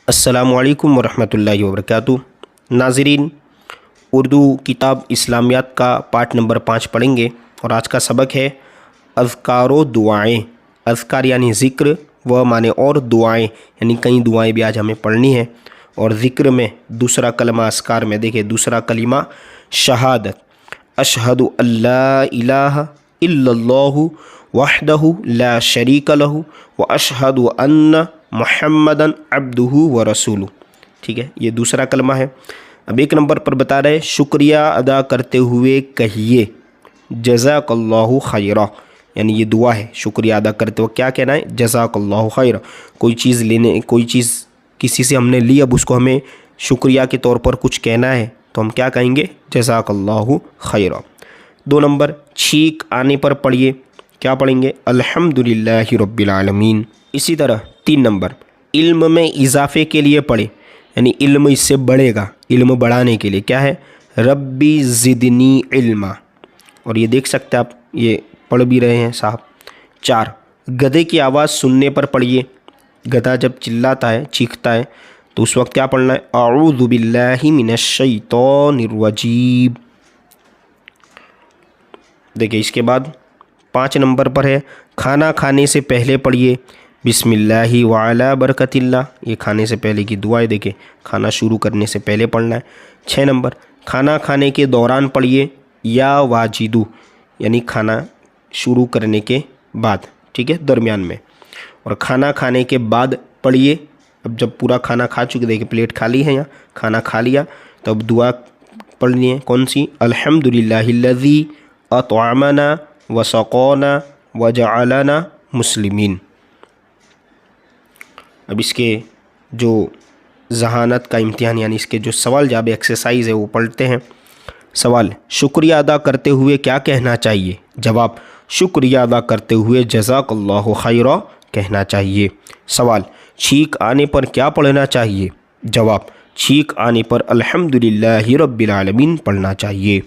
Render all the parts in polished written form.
अस्सलामुअलैकुम वरहमतुल्लाहि वबरकातुहू। नाज़रीन, उर्दू किताब इस्लामियात का पार्ट नंबर 5 पढ़ेंगे और आज का सबक है अज़कारो दुआएँ। अज़कार यानी ज़िक्र, व माने और, दुआएँ यानी कई दुआएँ भी आज हमें पढ़नी है। और ज़िक्र में दूसरा कलमा अज़कार में देखिए, दूसरा कलिमा शहादत, अशहदु अल्ला इलाहा इल्लल्लाहु वहदहु ला शरीक लहु व अशहदु अन्न मुहम्मदन अब्दुहु व रसूलुहु। ठीक है, ये दूसरा कलमा है। अब एक नंबर पर बता रहे, शुक्रिया अदा करते हुए कहिए जज़ाकल्लाहु खैरा, यानी ये दुआ है। शुक्रिया अदा करते हुए क्या कहना है? जज़ाकल्लाहु खैरा। कोई चीज़ किसी से हमने ली, अब उसको हमें शुक्रिया के तौर पर कुछ कहना है तो हम क्या कहेंगे? जज़ाकल्लाहु खैरा। 2 नंबर, छींक आने पर पढ़िए, क्या पढ़ेंगे? अल्हम्दुलिल्लाहि रब्बिल आलमीन। इसी तरह 3 नंबर, इल्म में इजाफे के लिए पढ़े, यानी इल्म इससे बढ़ेगा, इल्म बढ़ाने के लिए क्या है? रब्बी ज़िदनी इल्मा। और ये देख सकते हैं आप, ये पढ़ भी रहे हैं साहब। 4, गधे की आवाज़ सुनने पर पढ़िए। गधा जब चिल्लाता है, चीखता है, तो उस वक्त क्या पढ़ना है? अऊज़ु बिल्लाहि मिनश शैतानिर रजीम। देखिए, इसके बाद 5 नंबर पर है, खाना खाने से पहले पढ़िए बिस्मिल्लाहि व अला बरकतिल्लाह। ये खाने से पहले की दुआ है, देखिए खाना शुरू करने से पहले पढ़ना है। 6 नंबर, खाना खाने के दौरान पढ़िए या वाजिदू, यानी खाना शुरू करने के बाद, ठीक है, दरमियान में। और खाना खाने के बाद पढ़िए, अब जब पूरा खाना खा चुके, देखिए प्लेट खाली है, यहाँ खाना खा लिया, तो अब दुआ पढ़नी है। कौन सी? अल्हम्दुलिल्लाहिल्लज़ी अतअमना व सक़ाना व जअलना मुस्लिमीन। अब इसके जो ज़हानत का इम्तिहान, यानी इसके जो सवाल जवाब एक्सरसाइज है वो पढ़ते हैं। सवाल, शुक्रिया अदा करते हुए क्या कहना चाहिए? जवाब, शुक्रिया अदा करते हुए जज़ाकल्लाहु खैरा कहना चाहिए। सवाल, छींक आने पर क्या पढ़ना चाहिए? जवाब, छींक आने पर अल्हम्दुलिल्लाहि रब्बिल आलमीन पढ़ना चाहिए।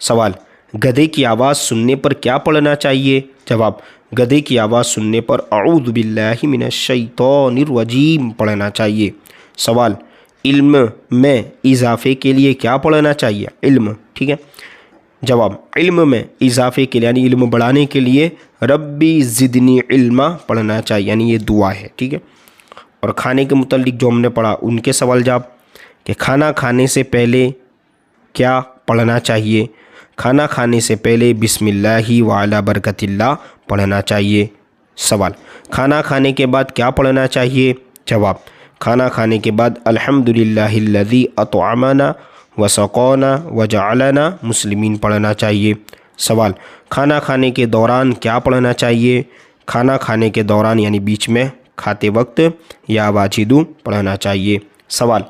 सवाल, गधे की आवाज़ सुनने पर क्या पढ़ना चाहिए? जवाब, गधे की आवाज़ सुनने पर अऊज़ु बिल्लाहि मिनश शैतानिर रजीम पढ़ना चाहिए। सवाल, इल्म में इजाफे के लिए क्या पढ़ना चाहिए? इल्म, ठीक है। जवाब, इल्म में इजाफे के लिए यानी इल्म बढ़ाने के लिए रब्बी ज़िदनी इल्मा पढ़ना चाहिए, यानी ये दुआ है, ठीक है। और खाने के मुतालिक जो हमने पढ़ा, उनके सवाल जवाब कि खाना खाने से पहले क्या पढ़ना चाहिए? खाना खाने से पहले बिस्मिल्लाहि व अला बरकतिल्लाह पढ़ना चाहिए। सवाल, खाना खाने के बाद क्या पढ़ना चाहिए? जवाब, खाना खाने के बाद अल्हम्दुलिल्लाहिल्लज़ी अतअमना व सक़ाना व जअलना मुस्लिमीन पढ़ना चाहिए। सवाल, खाना खाने के दौरान क्या पढ़ना चाहिए? खाना खाने के दौरान यानी बीच में खाते वक्त या वाजिदू पढ़ना चाहिए। सवाल,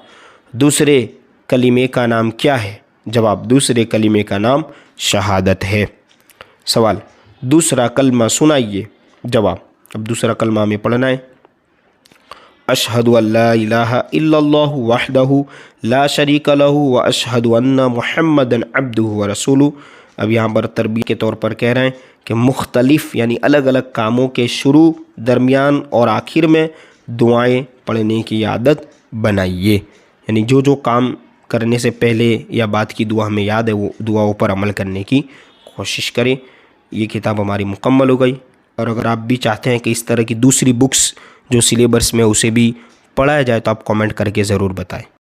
दूसरे कलिमे का नाम क्या है? जवाब, दूसरे कलिमे का नाम शहादत है। सवाल, दूसरा कलमा सुनाइए। जवाब, अब दूसरा कलमा हमें पढ़ना है, अशहदु अल्ला इलाहा इल्लल्लाहु वहदहु ला शरीक लहु व अशहदु अन्न मुहम्मदन अब्दुहु व रसूलुहु। अब यहाँ पर तरबियत के तौर पर कह रहे हैं कि मुख्तलिफ यानी अलग अलग कामों के शुरू, दरमियान और आखिर में दुआएं पढ़ने की आदत बनाइए, यानी जो जो काम करने से पहले या बाद की दुआ हमें याद है, वो दुआओं पर अमल करने की कोशिश करें। ये किताब हमारी मुकम्मल हो गई। और अगर आप भी चाहते हैं कि इस तरह की दूसरी बुक्स जो सिलेबस में उसे भी पढ़ाया जाए, तो आप कमेंट करके ज़रूर बताएं।